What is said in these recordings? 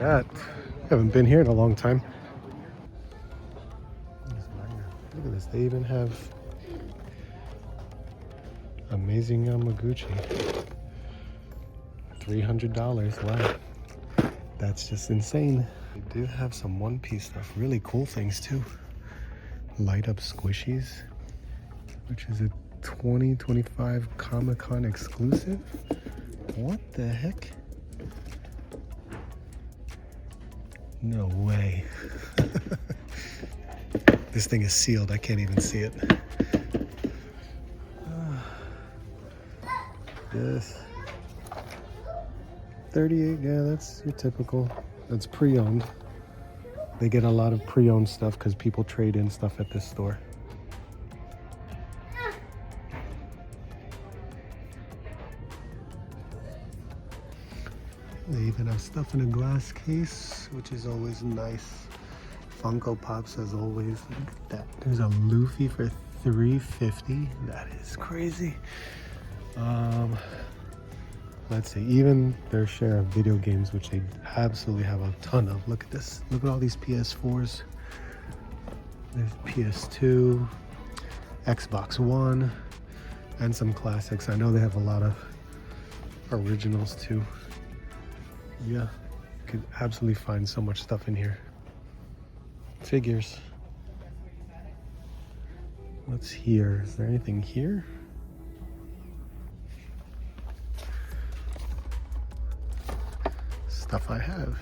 that. Haven't been here in a long time. Look at this. They even have Amazing Yamaguchi. $300. Wow. That's just insane. They do have some One Piece stuff. Really cool things too. Light up squishies, which is a 2025 Comic-Con exclusive. What the heck? No way. This thing is sealed. I can't even see it. This 38. Yeah, that's your typical. That's pre-owned. They get a lot of pre-owned stuff because people trade in stuff at this store. They even have stuff in a glass case, which is always nice. Funko Pops as always. Look at that. There's a Luffy for $350. That is crazy. Let's see, even their share of video games, which they absolutely have a ton of. Look at this. Look at all these PS4s. There's PS2, Xbox One, and some classics. I know they have a lot of originals too. Yeah, you could absolutely find so much stuff in here. Figures. What's here? Is there anything here? Stuff I have.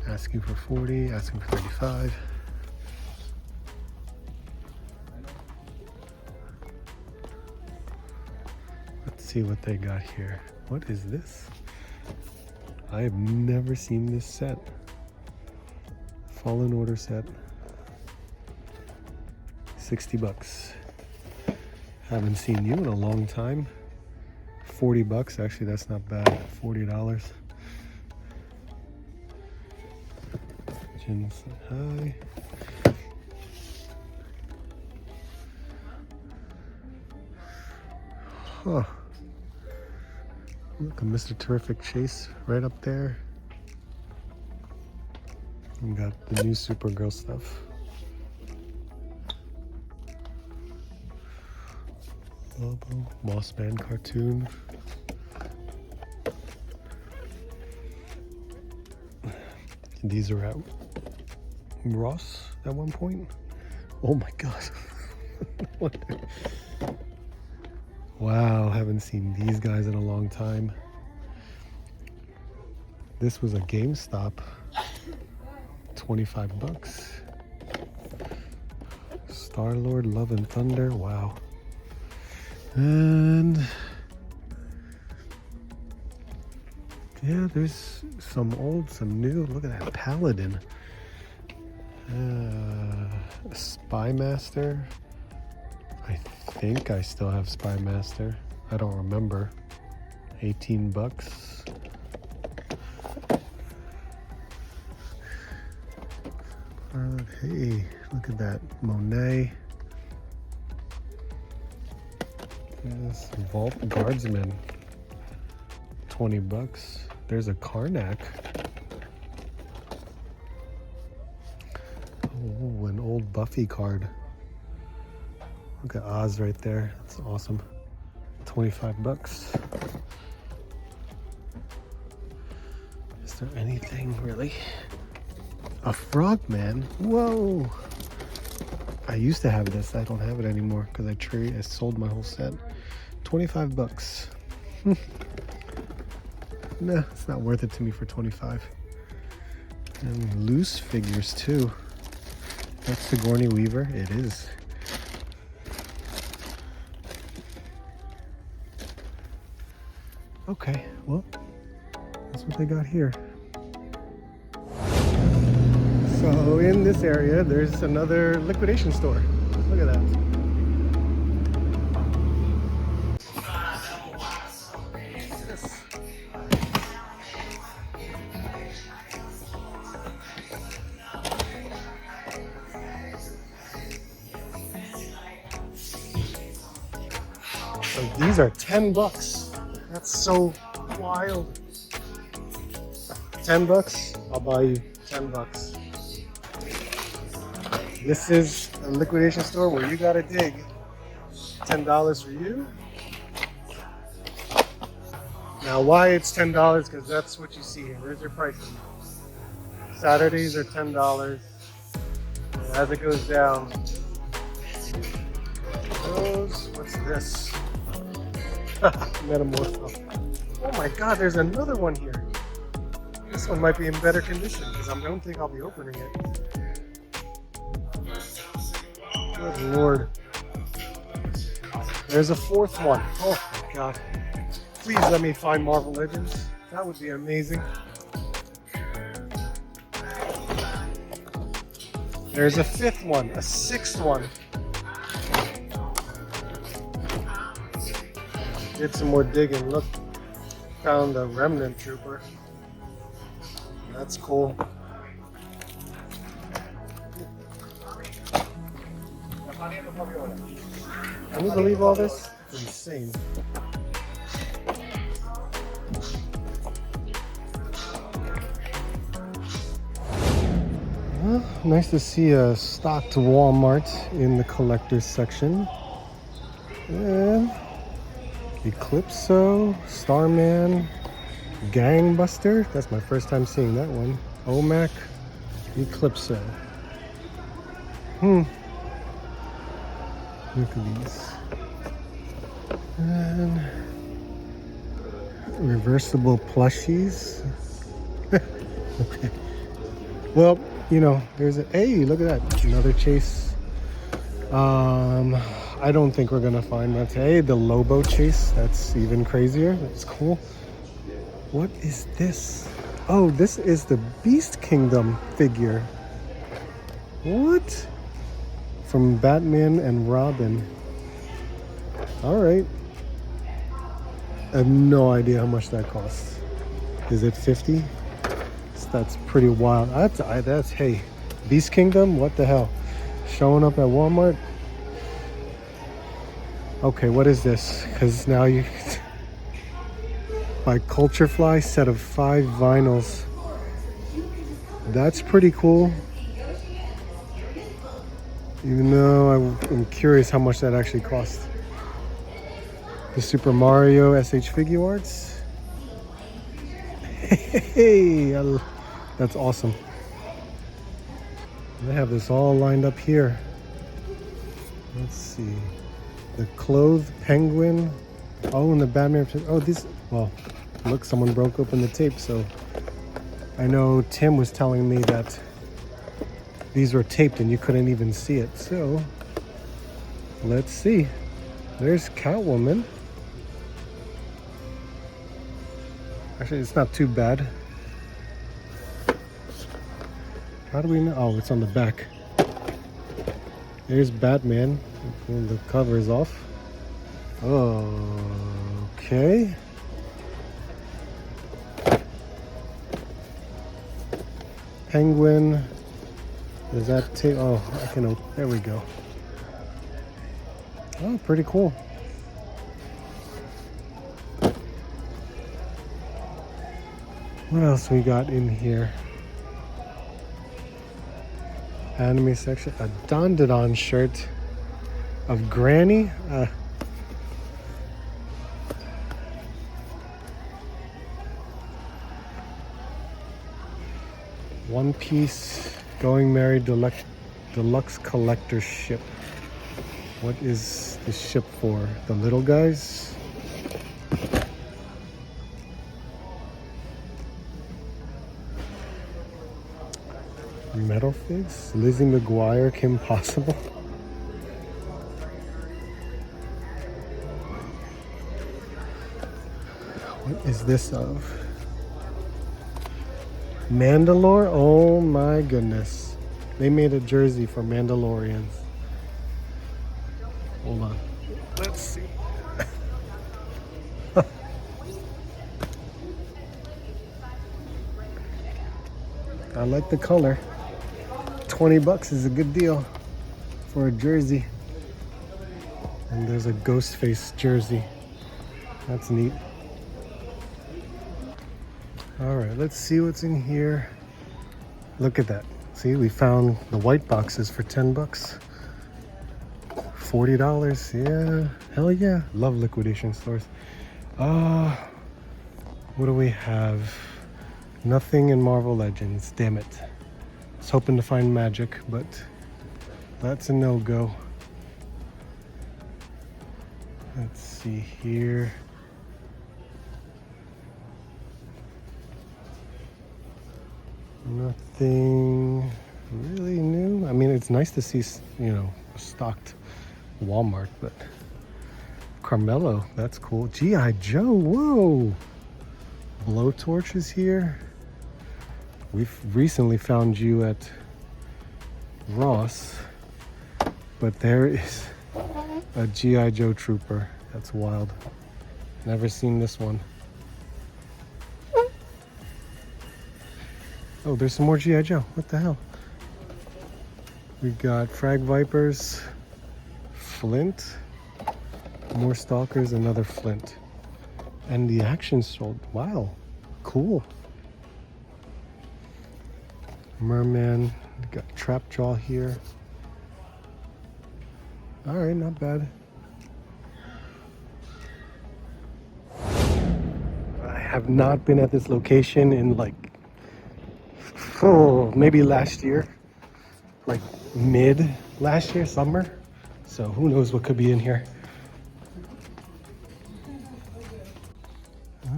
Asking for 40, asking for 35. Let's see what they got here. What is this? I have never seen this set. Fallen Order set. $60. Haven't seen you in a long time. $40. Actually, that's not bad. $40. Jin's high. Huh. Look, a Mr. Terrific Chase right up there. We got the new Supergirl stuff. Lobo, Moss Man cartoon. These are at Ross at one point. Oh my god. Wow, haven't seen these guys in a long time. This was a GameStop. $25. Star-Lord, Love and Thunder. Wow. And yeah, there's some old, some new. Look at that Paladin. Spy Master. I think I still have Spy Master. I don't remember. $18. Hey, look at that Monet. Yes, Vault Guardsman. $20. There's a Karnak. Oh, an old Buffy card. Look at Oz right there. That's awesome. $25. Is there anything really? A Frogman? Whoa! I used to have this. I don't have it anymore because I sold my whole set. $25. Nah, it's not worth it to me for 25. And loose figures too. That's Sigourney Weaver. It is. Okay, well, that's what they got here. So in this area, there's another liquidation store. Look at that. So these are $10. That's so wild. 10 bucks, I'll buy you 10 bucks. This is a liquidation store where you gotta dig. $10 for you. Now why it's $10? Because that's what you see here. There's your pricing. Saturdays are $10. As it goes down, what's this? Metamorpho. Oh my god, there's another one here. This one might be in better condition because I don't think I'll be opening it. Good lord. There's a fourth one. Oh my god. Please let me find Marvel Legends. That would be amazing. There's a fifth one, a sixth one. Did some more digging. Look, found a remnant trooper. That's cool. Can you believe all this? It's insane. Well, nice to see a stocked Walmart in the collector's section. And Eclipso, Starman, Gangbuster. That's my first time seeing that one. OMAC, Eclipso. Look at these. And reversible plushies. Okay. Well, you know, there's a, hey, look at that. Another chase. I don't think we're gonna find that. Hey, the Lobo chase. That's even crazier. That's cool. What is this? Oh, this is the Beast Kingdom figure. What? From Batman and Robin. All right. I have no idea how much that costs. Is it 50? That's pretty wild. That's hey, Beast Kingdom. What the hell? Showing up at Walmart. Okay, what is this? Because now you by Culture Fly, set of 5 vinyls. That's pretty cool. Even though I'm curious how much that actually cost. The Super Mario SH Figure Arts. Hey, that's awesome. They have this all lined up here. Let's see. The Clothed Penguin. Oh, and the Batman. Oh, these. Well, look, someone broke open the tape. So I know Tim was telling me that these were taped and you couldn't even see it. So let's see. There's Catwoman. Actually, it's not too bad. How do we know? Oh, it's on the back. There's Batman. Pull the covers off. Okay. Penguin. Does that tape? Oh, I can open. There we go. Oh, pretty cool. What else we got in here? Anime section. A Don shirt of Granny. One Piece Going Merry Deluxe Collector Ship. What is the ship for? The little guys? Metal Figs? Lizzie McGuire, Kim Possible? What is this of? Mandalore? Oh my goodness. They made a jersey for Mandalorians. Hold on. Let's see. I like the color. 20 bucks is a good deal for a jersey. And there's a Ghostface jersey. That's neat. All right, let's see what's in here. Look at that. See, we found the white boxes for 10 bucks. $40. Yeah, hell yeah. Love liquidation stores. What do we have? Nothing in Marvel Legends. Damn it. I was hoping to find magic, but that's a no-go. Let's see here. Nothing really new. I mean, it's nice to see, you know, stocked Walmart, but Carmelo, that's cool. G.I. Joe, whoa. Blowtorch is here. We've recently found you at Ross, but there is a G.I. Joe trooper. That's wild. Never seen this one. Oh, there's some more G.I. Joe. What the hell? We got Frag Vipers, Flint, more Stalkers, another Flint. And the action sold. Wow, cool. Merman, got Trapjaw here. All right, not bad. I have not been at this location in like, maybe last year, like mid last year, summer. So who knows what could be in here.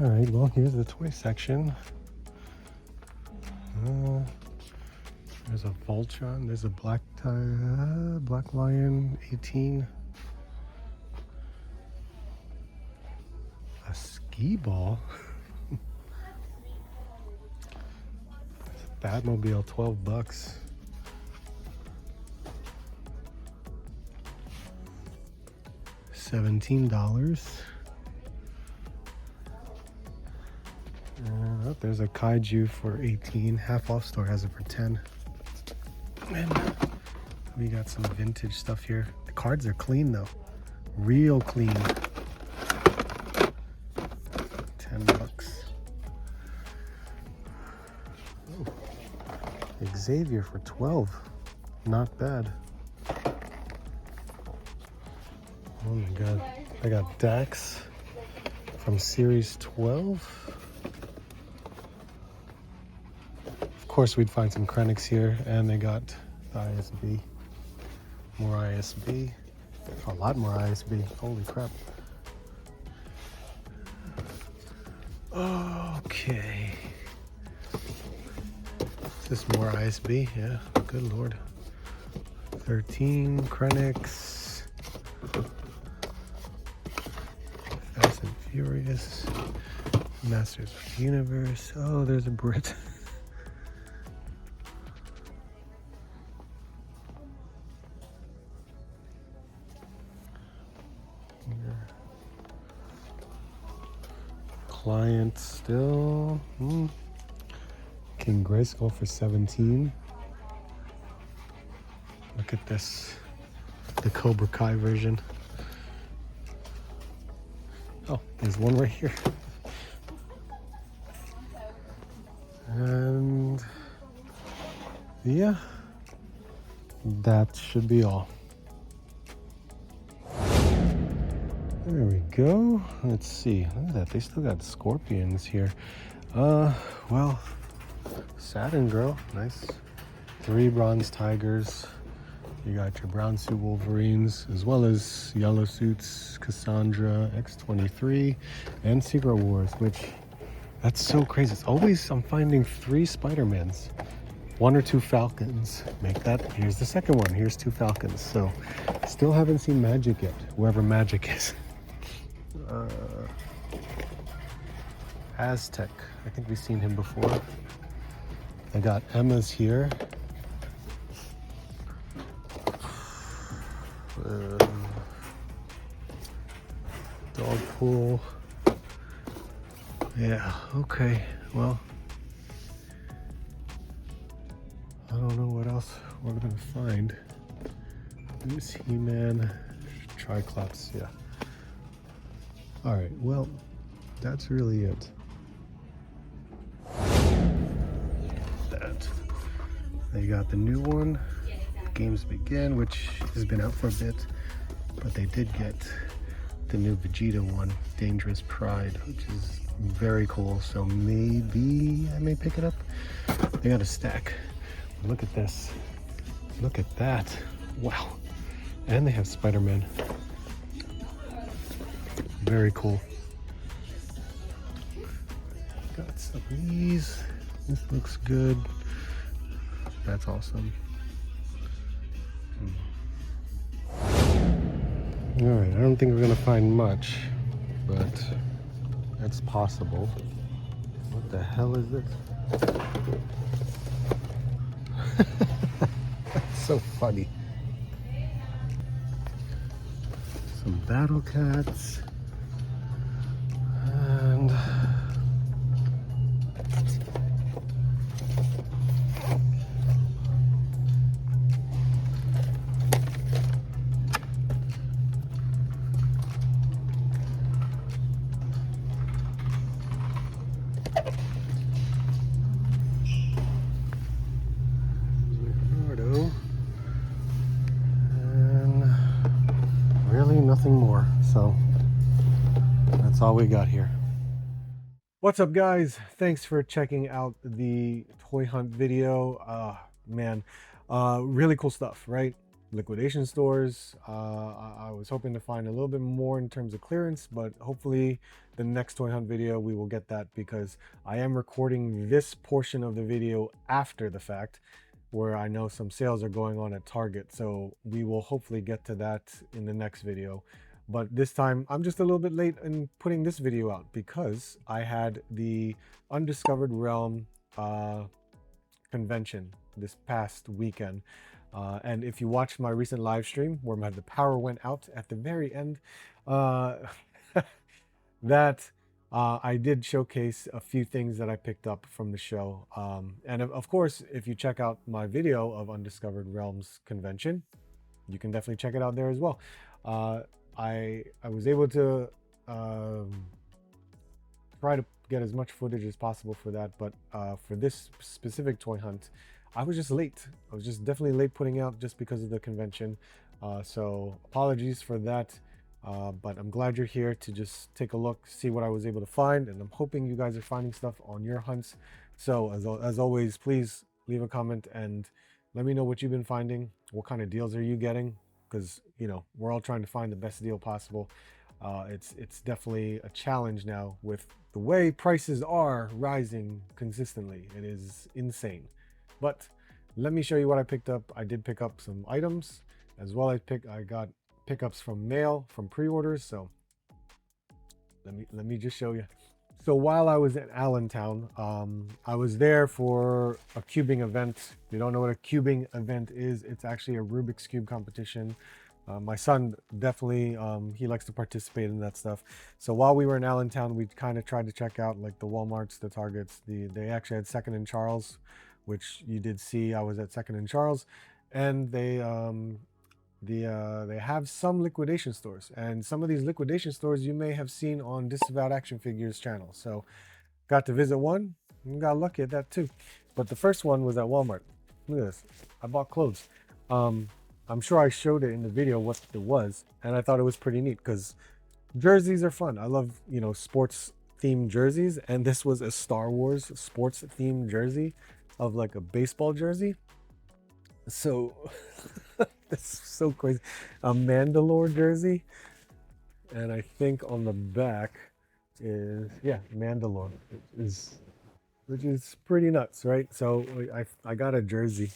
All right, well, here's the toy section. There's a Voltron, there's a Black Lion 18. A skee ball. Batmobile, 12 bucks. $17. Oh, there's a kaiju for 18. Half off store has it for 10. And we got some vintage stuff here. The cards are clean though. Real clean. 10 bucks. Oh. Xavier for 12. Not bad. Oh my god. I got Dax from series 12. Of course we'd find some Krennics here, and they got the ISB. More ISB. A lot more ISB. Holy crap. Okay. Is this more ISB? Yeah, good lord. 13 Krennics. Fast and Furious. Masters of the Universe. Oh, there's a Brit. Client still. King Grayskull for 17. Look at this. The Cobra Kai version. Oh, there's one right here. And yeah, that should be all. There we go. Let's see. Look at that. They still got scorpions here. Well, Saturn Girl. Nice. 3 bronze tigers. You got your brown suit Wolverines, as well as yellow suits, Cassandra, X-23, and Secret Wars, which, that's so crazy. It's always, I'm finding 3 Spider-Mans. 1 or 2 Falcons. Make that. Here's the second one. Here's 2 Falcons. So, still haven't seen Magic yet, wherever Magic is. Aztec. I think we've seen him before. I got Emma's here. Dogpool. Yeah, okay. Well, I don't know what else we're gonna find. This He-Man, Triclops, yeah. All right, well, that's really it. They got the new one, Games Begin, which has been out for a bit, but they did get the new Vegeta one, Dangerous Pride, which is very cool. So maybe I may pick it up. They got a stack. Look at this. Look at that. Wow. And they have Spider-Man. Very cool. Got some of these. This looks good. That's awesome. Alright, I don't think we're gonna find much, but it's possible. What the hell is this? That's so funny. Some Battle Cats. And Leonardo. And really nothing more. So that's all we got here. What's up, guys? Thanks for checking out the toy hunt video. Man, really cool stuff, right? Liquidation stores. I was hoping to find a little bit more in terms of clearance, but hopefully the next toy hunt video we will get that, because I am recording this portion of the video after the fact, where I know some sales are going on at Target. So we will hopefully get to that in the next video. But this time I'm just a little bit late in putting this video out because I had the Undiscovered Realm convention this past weekend. And if you watched my recent live stream where the power went out at the very end, that I did showcase a few things that I picked up from the show. And of course, if you check out my video of Undiscovered Realms convention, you can definitely check it out there as well. I was able to try to get as much footage as possible for that, but for this specific toy hunt, I was just late. I was just definitely late putting out just because of the convention. So apologies for that, but I'm glad you're here to just take a look, see what I was able to find, and I'm hoping you guys are finding stuff on your hunts. So as always, please leave a comment and let me know what you've been finding. What kind of deals are you getting? Because, you know, we're all trying to find the best deal possible. It's definitely a challenge now with the way prices are rising consistently. It is insane. But let me show you what I picked up. I did pick up some items as well. I got pickups from mail, from pre-orders. So let me just show you. So while I was in Allentown, I was there for a cubing event. If you don't know what a cubing event is, it's actually a Rubik's Cube competition. My son definitely, he likes to participate in that stuff. So while we were in Allentown, we kind of tried to check out like the Walmarts, the Targets. They actually had Second and Charles, which you did see. I was at Second and Charles, and they have some liquidation stores, and some of these liquidation stores you may have seen on Disavowed Action Figures channel. So got to visit one and got lucky at that too. But the first one was at Walmart. Look at this. I bought clothes. I'm sure I showed it in the video what it was, and I thought it was pretty neat because jerseys are fun. I love, you know, sports themed jerseys, and this was a Star Wars sports themed jersey of like a baseball jersey. So it's so crazy. A Mandalore jersey, and I think on the back is, yeah, Mandalore, which is pretty nuts, right? So I got a jersey,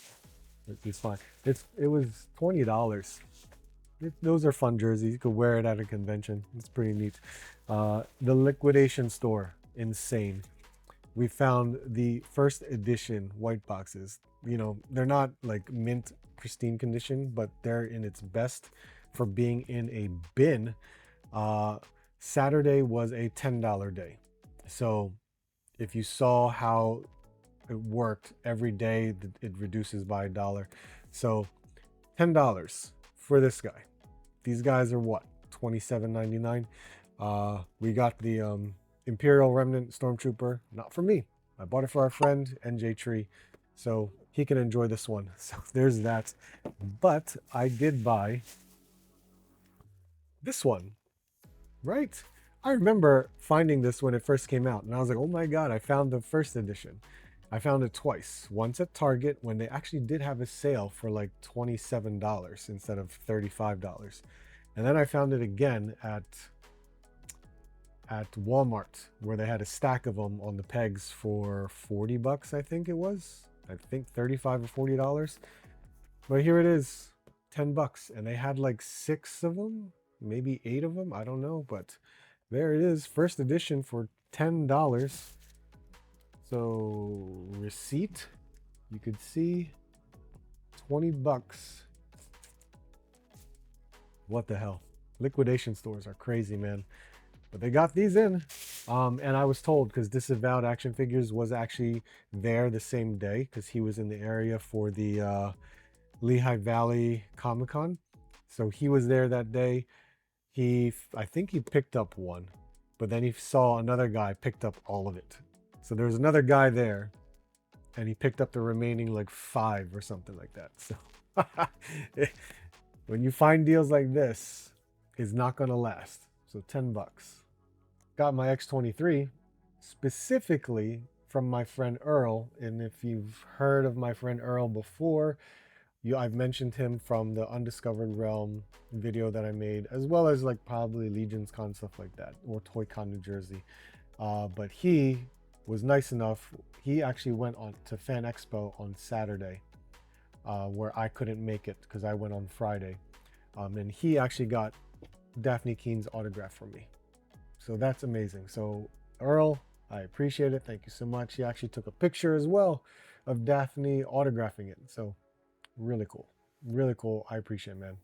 which is fine. It was $20. Those are fun jerseys. You could wear it at a convention. It's pretty neat. The liquidation store, insane. We found the first edition white boxes. You know, they're not like mint pristine condition, but they're in its best for being in a bin. Saturday was a $10 day. So if you saw how it worked, every day it reduces by $1. So $10 for this guy. These guys are what, $27.99. We got the Imperial Remnant Stormtrooper, not for me. I bought it for our friend NJ Tree. So he can enjoy this one. So there's that. But I did buy this one, right? I remember finding this when it first came out, and I was like, oh my God, I found the first edition. I found it twice. Once at Target when they actually did have a sale for like $27 instead of $35. And then I found it again at Walmart where they had a stack of them on the pegs for 40 bucks, I think it was. I think 35 or $40. But here it is, 10 bucks. And they had like 6 of them, maybe 8 of them, I don't know, but there it is, first edition for $10. So receipt, you could see 20 bucks. What the hell? Liquidation stores are crazy, man. But they got these in. And I was told, because Disavowed Action Figures was actually there the same day, because he was in the area for the Lehigh Valley Comic Con. So he was there that day. I think he picked up one, but then he saw another guy picked up all of it. So there was another guy there, and he picked up the remaining like 5 or something like that. So when you find deals like this, it's not gonna last. So 10 bucks. Got my X23 specifically from my friend Earl. And if you've heard of my friend Earl before, I've mentioned him from the Undiscovered Realm video that I made, as well as like probably Legion's Con, stuff like that, or Toy Con New Jersey. But he was nice enough. He actually went on to Fan Expo on Saturday, where I couldn't make it because I went on Friday. And he actually got Daphne Keene's autograph from me. So that's amazing. So Earl, I appreciate it. Thank you so much. He actually took a picture as well of Daphne autographing it. So really cool. Really cool. I appreciate it, man.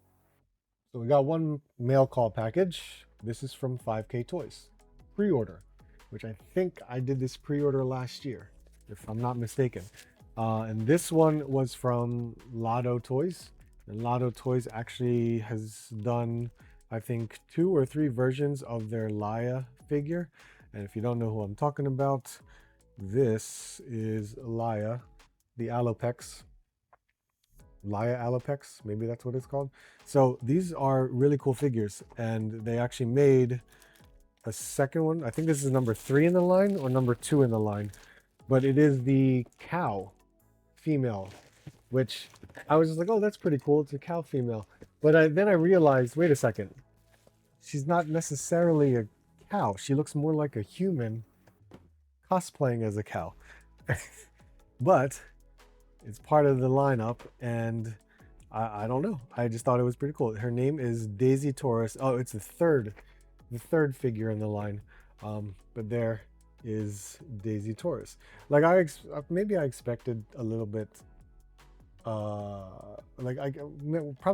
So we got one mail call package. This is from 5K Toys. Pre-order, which I think I did this pre-order last year, if I'm not mistaken. And this one was from Lotto Toys. And Lotto Toys actually has done, I think, 2 or 3 versions of their Laia figure. And if you don't know who I'm talking about, this is Laia, the Alopex. Laia Alopex, maybe that's what it's called. So these are really cool figures, and they actually made a second one. I think this is number 3 in the line or number 2 in the line, but it is the cow female, which I was just like, oh, that's pretty cool. It's a cow female. But then I realized, wait a second, she's not necessarily a cow. She looks more like a human cosplaying as a cow. But it's part of the lineup, and I don't know. I just thought it was pretty cool. Her name is Daisy Torres. Oh, it's the third figure in the line. But there is Daisy Torres. Like maybe I expected a little bit. Probably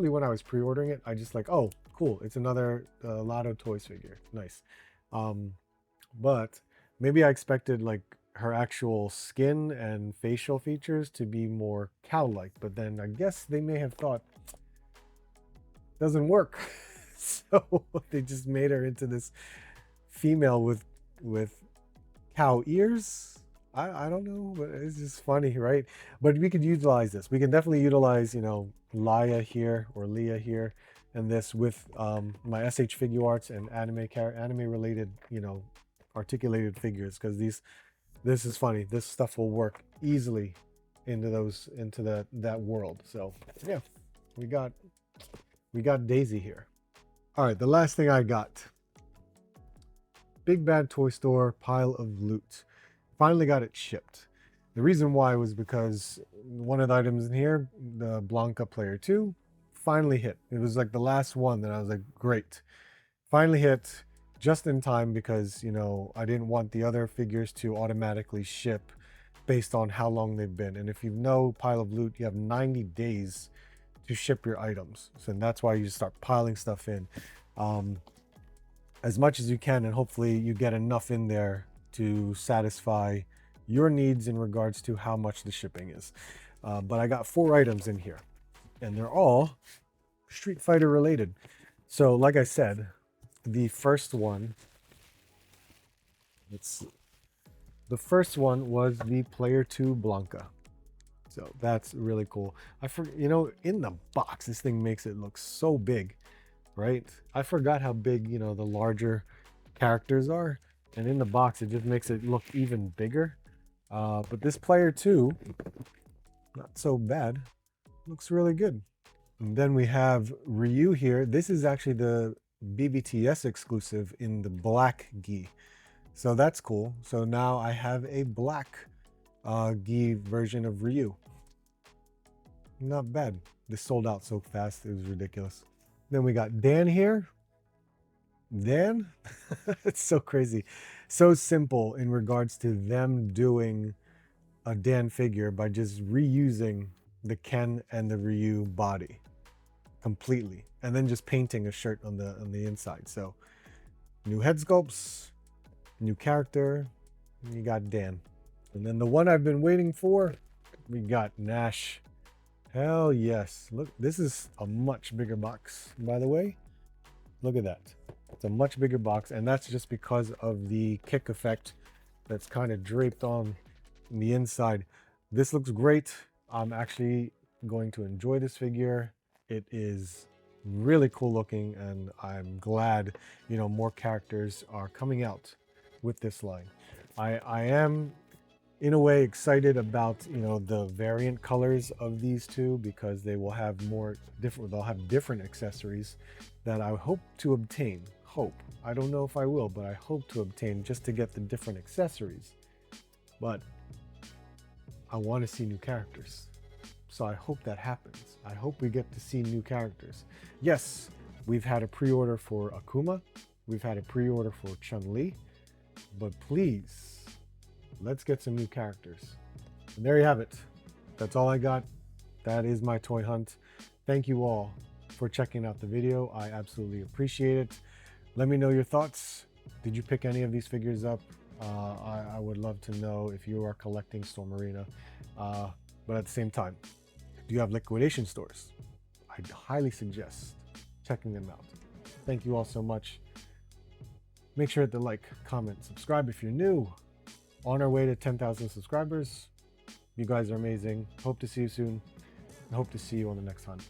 when I was pre-ordering it, I just like, oh, cool. It's another Lotto Toys figure. Nice. But maybe I expected like her actual skin and facial features to be more cow-like, but then I guess they may have thought doesn't work. So they just made her into this female with cow ears. I don't know, but it's just funny, right? But we could utilize this. We can definitely utilize, you know, Laia here or Leah here, and this with my SH Figure Arts and anime related, you know, articulated figures, because this is funny. This stuff will work easily into that world. So yeah, we got Daisy here. All right, the last thing I got. Big Bad Toy Store pile of loot. Finally got it shipped. The reason why was because one of the items in here, the Blanca Player 2, finally hit. It was like the last one that I was like, great. Finally hit just in time, because, you know, I didn't want the other figures to automatically ship based on how long they've been. And if you know Pile of Loot, you have 90 days to ship your items. So that's why you start piling stuff in as much as you can, and hopefully you get enough in there to satisfy your needs in regards to how much the shipping is. But I got 4 items in here, and they're all Street Fighter related. So like I said, the first one was the Player 2 Blanca. So that's really cool. You know, in the box, this thing makes it look so big, right? I forgot how big, you know, the larger characters are. And in the box, it just makes it look even bigger. But this player too, not so bad. Looks really good. And then we have Ryu here. This is actually the BBTS exclusive in the black gi. So that's cool. So now I have a black gi version of Ryu. Not bad. This sold out so fast, it was ridiculous. Then we got Dan here. Dan, it's so crazy. So simple in regards to them doing a Dan figure by just reusing the Ken and the Ryu body completely, and then just painting a shirt on the inside. So new head sculpts, new character, and you got Dan. And then the one I've been waiting for, we got Nash. Hell yes. Look, this is a much bigger box, by the way. Look at that. It's a much bigger box, and that's just because of the kick effect that's kind of draped on the inside. This looks great. I'm actually going to enjoy this figure. It is really cool looking, and I'm glad, you know, more characters are coming out with this line. I am in a way excited about, you know, the variant colors of these two, because they will have they'll have different accessories that I hope to obtain. I don't know if I will, but I hope to obtain just to get the different accessories. But I want to see new characters. So I hope that happens. I hope we get to see new characters. Yes, we've had a pre-order for Akuma. We've had a pre-order for Chun-Li. But please, let's get some new characters. And there you have it. That's all I got. That is my toy hunt. Thank you all for checking out the video. I absolutely appreciate it. Let me know your thoughts. Did you pick any of these figures up? I would love to know if you are collecting Storm Arena. But at the same time, do you have liquidation stores? I'd highly suggest checking them out. Thank you all so much. Make sure to like, comment, subscribe if you're new. On our way to 10,000 subscribers. You guys are amazing. Hope to see you soon. And hope to see you on the next hunt.